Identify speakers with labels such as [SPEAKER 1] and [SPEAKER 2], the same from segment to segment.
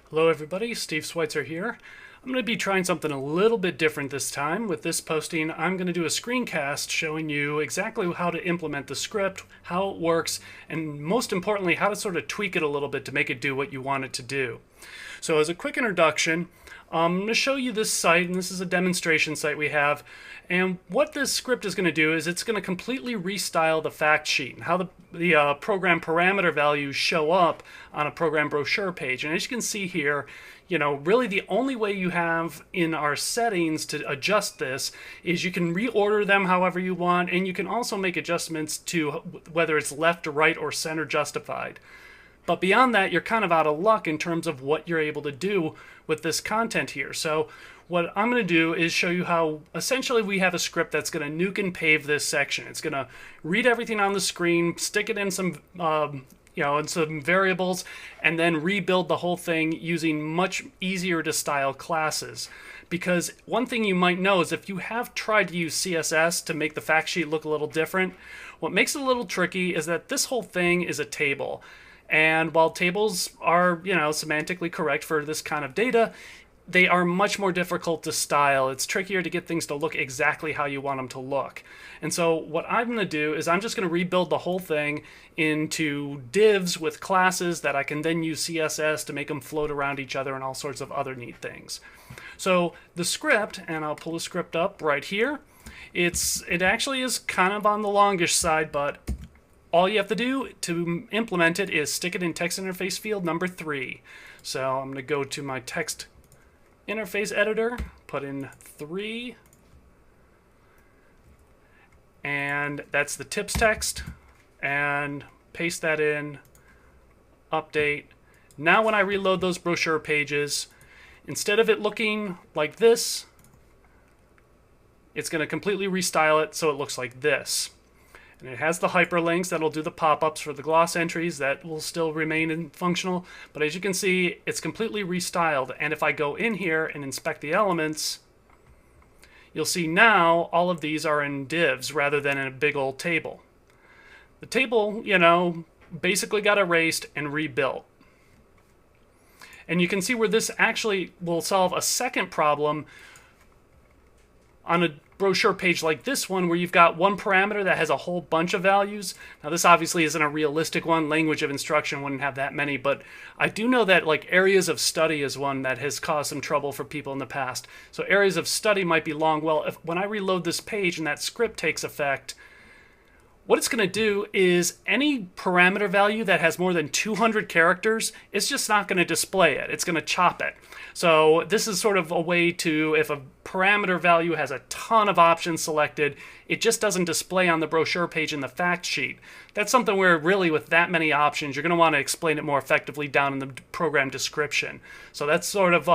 [SPEAKER 1] Hello everybody, Steve Schweitzer here. I'm going to be trying something a little bit different this time. With this posting, I'm going to do a screencast showing you exactly how to implement the script, how it works, and most importantly, how to sort of tweak it a little bit to make it do what you want it to do. So as a quick introduction, I'm going to show you this site, and this is a demonstration site we have. And what this script is going to do is it's going to completely restyle the fact sheet and how the program parameter values show up on a program brochure page. And as you can see here, really the only way you have in our settings to adjust this is you can reorder them however you want, and you can also make adjustments to whether it's left or right or center justified. But beyond that, you're kind of out of luck in terms of what you're able to do with this content here. So what I'm going to do is show you how essentially we have a script that's going to nuke and pave this section. It's going to read everything on the screen, stick it in some in some variables, and then rebuild the whole thing using much easier to style classes. Because one thing you might know is if you have tried to use CSS to make the fact sheet look a little different, what makes it a little tricky is that this whole thing is a table. And while tables are, semantically correct for this kind of data, they are much more difficult to style. It's trickier to get things to look exactly how you want them to look. And so what I'm going to do is I'm just going to rebuild the whole thing into divs with classes that I can then use CSS to make them float around each other and all sorts of other neat things. So the script, and I'll pull the script up right here, it actually is kind of on the longish side, but all you have to do to implement it is stick it in text interface field number 3. So I'm going to go to my text interface editor, put in 3, and that's the tips text, and paste that in, update. Now when I reload those brochure pages, instead of it looking like this, it's going to completely restyle it so it looks like this. And it has the hyperlinks that'll do the pop-ups for the gloss entries that will still remain functional. But as you can see, it's completely restyled. And if I go in here and inspect the elements, you'll see now all of these are in divs rather than in a big old table. The table, basically got erased and rebuilt. And you can see where this actually will solve a second problem on a brochure page like this one, where you've got one parameter that has a whole bunch of values. Now this obviously isn't a realistic one. Language of instruction wouldn't have that many, but I do know that like areas of study is one that has caused some trouble for people in the past. So areas of study might be long. Well, when I reload this page and that script takes effect, what it's going to do is any parameter value that has more than 200 characters, it's just not going to display it. It's going to chop it. So this is sort of a way to, if a parameter value has a ton of options selected, it just doesn't display on the brochure page in the fact sheet. That's something where really with that many options, you're going to want to explain it more effectively down in the program description. So that's sort of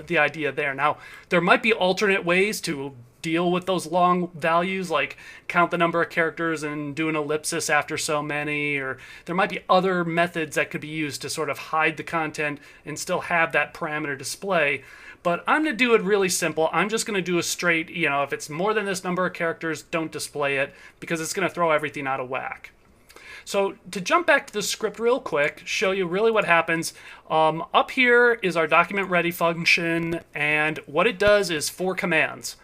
[SPEAKER 1] the idea there. Now, there might be alternate ways to deal with those long values, like count the number of characters and do an ellipsis after so many, or there might be other methods that could be used to sort of hide the content and still have that parameter display. But I'm going to do it really simple. I'm just going to do a straight, if it's more than this number of characters, don't display it, because it's going to throw everything out of whack. So to jump back to the script real quick, show you really what happens. Up here is our document ready function, and what it does is 4 commands.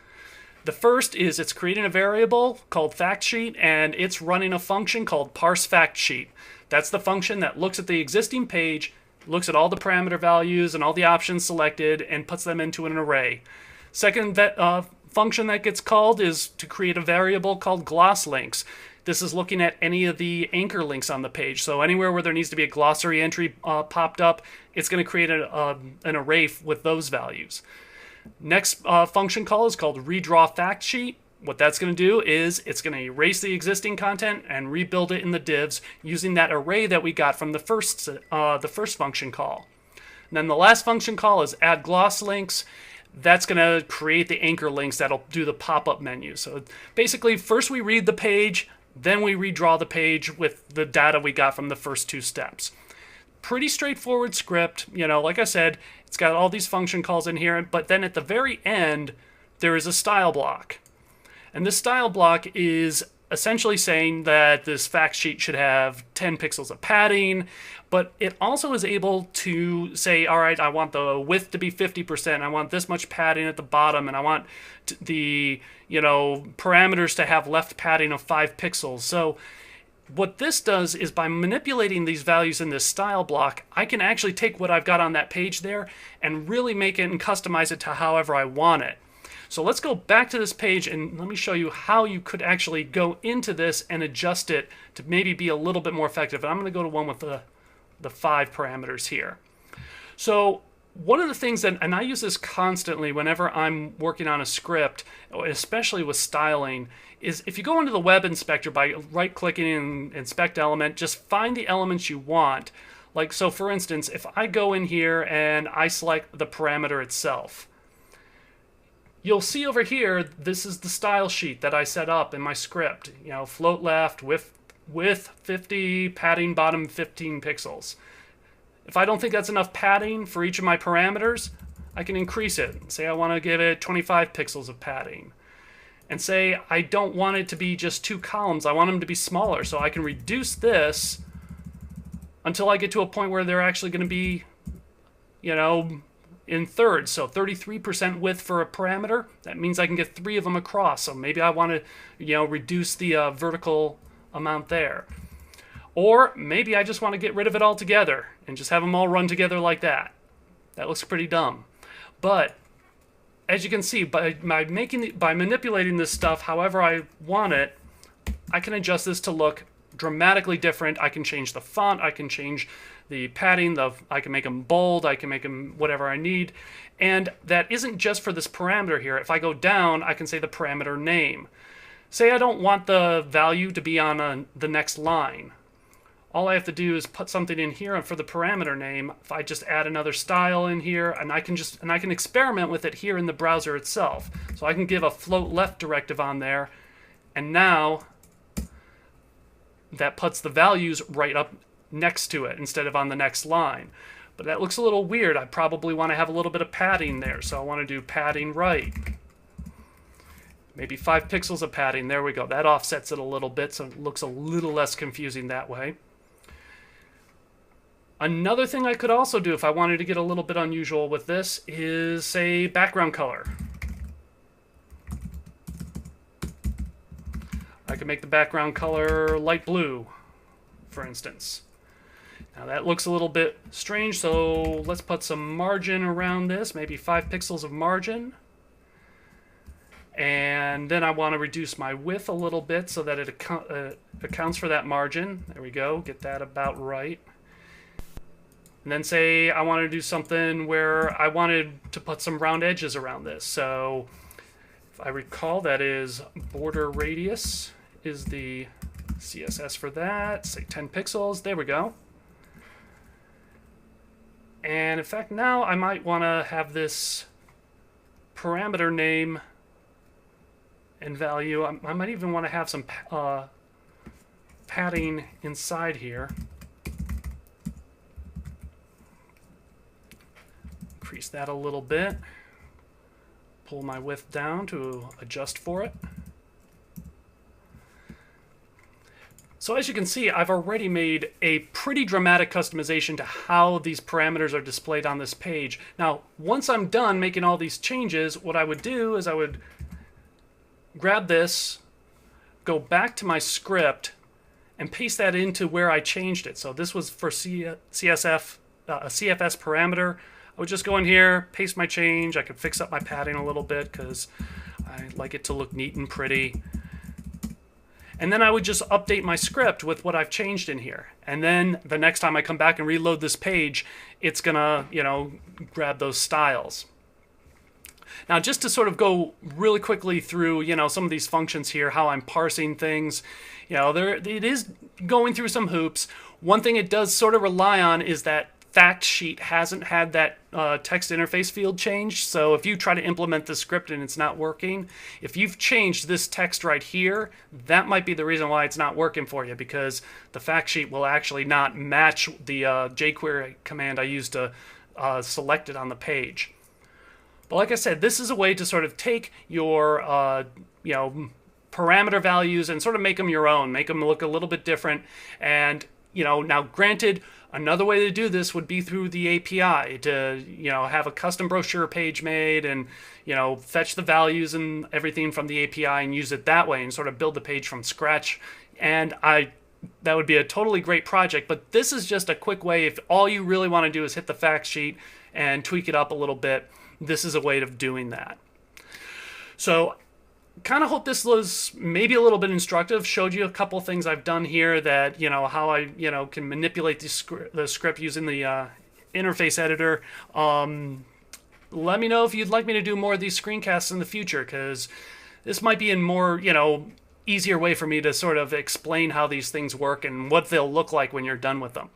[SPEAKER 1] The first is it's creating a variable called factsheet, and it's running a function called parse factsheet. That's the function that looks at the existing page, looks at all the parameter values and all the options selected, and puts them into an array. Second function that gets called is to create a variable called gloss links. This is looking at any of the anchor links on the page. So anywhere where there needs to be a glossary entry popped up, it's going to create an array with those values. Next function call is called redraw fact sheet. What that's going to do is it's going to erase the existing content and rebuild it in the divs using that array that we got from the first function call. And then the last function call is add gloss links. That's going to create the anchor links that'll do the pop-up menu. So basically, first we read the page, then we redraw the page with the data we got from the first 2 steps. Pretty straightforward script. Like I said, it's got all these function calls in here, but then at the very end, there is a style block. And this style block is essentially saying that this fact sheet should have 10 pixels of padding, but it also is able to say, all right, I want the width to be 50%, I want this much padding at the bottom, and I want the parameters to have left padding of 5 pixels. So what this does is, by manipulating these values in this style block, I can actually take what I've got on that page there and really make it and customize it to however I want it. So let's go back to this page and let me show you how you could actually go into this and adjust it to maybe be a little bit more effective. And I'm going to go to one with the 5 parameters here. So one of the things that, and I use this constantly whenever I'm working on a script, especially with styling, is if you go into the web inspector by right-clicking and inspect element, just find the elements you want. Like, so for instance, if I go in here and I select the parameter itself, you'll see over here, this is the style sheet that I set up in my script. Float left, width 50, padding bottom 15 pixels. If I don't think that's enough padding for each of my parameters, I can increase it. Say I want to give it 25 pixels of padding. And say I don't want it to be just 2 columns, I want them to be smaller. So I can reduce this until I get to a point where they're actually going to be, in thirds. So 33% width for a parameter, that means I can get 3 of them across. So maybe I want to, reduce the vertical amount there. Or maybe I just want to get rid of it altogether and just have them all run together like that. That looks pretty dumb. But as you can see, by manipulating this stuff however I want it, I can adjust this to look dramatically different. I can change the font, I can change the padding, I can make them bold, I can make them whatever I need. And that isn't just for this parameter here. If I go down, I can say the parameter name. Say I don't want the value to be on the next line. All I have to do is put something in here for the parameter name. If I just add another style in here, and I can experiment with it here in the browser itself. So I can give a float left directive on there, and now that puts the values right up next to it instead of on the next line. But that looks a little weird. I probably want to have a little bit of padding there, so I want to do padding right. Maybe 5 pixels of padding. There we go. That offsets it a little bit, so it looks a little less confusing that way. Another thing I could also do if I wanted to get a little bit unusual with this is, say, background color. I could make the background color light blue, for instance. Now that looks a little bit strange, so let's put some margin around this, maybe 5 pixels of margin. And then I want to reduce my width a little bit so that it accounts for that margin. There we go, get that about right. And then say I want to do something where I wanted to put some round edges around this. So if I recall, that is border radius is the CSS for that. Say 10 pixels. There we go. And in fact, now I might want to have this parameter name and value. I might even want to have some padding inside here. Increase that a little bit. Pull my width down to adjust for it. So as you can see, I've already made a pretty dramatic customization to how these parameters are displayed on this page. Now, once I'm done making all these changes, what I would do is I would grab this, go back to my script, and paste that into where I changed it. So this was for a CFS parameter. I would just go in here, paste my change. I could fix up my padding a little bit because I like it to look neat and pretty. And then I would just update my script with what I've changed in here. And then the next time I come back and reload this page, it's gonna, grab those styles. Now, just to sort of go really quickly through, some of these functions here, how I'm parsing things, it is going through some hoops. One thing it does sort of rely on is that fact sheet hasn't had that text interface field changed. So if you try to implement this script and it's not working, if you've changed this text right here, that might be the reason why it's not working for you, because the fact sheet will actually not match the jQuery command I used to select it on the page. But like I said, this is a way to sort of take your parameter values and sort of make them your own, make them look a little bit different. And, now granted, another way to do this would be through the API to, have a custom brochure page made and, fetch the values and everything from the API and use it that way and sort of build the page from scratch. And that would be a totally great project, but this is just a quick way. If all you really want to do is hit the fact sheet and tweak it up a little bit, this is a way of doing that. So kind of hope this was maybe a little bit instructive, showed you a couple things I've done here that, how I, can manipulate the script using the interface editor. Let me know if you'd like me to do more of these screencasts in the future, because this might be a more, easier way for me to sort of explain how these things work and what they'll look like when you're done with them.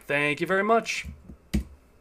[SPEAKER 1] Thank you very much.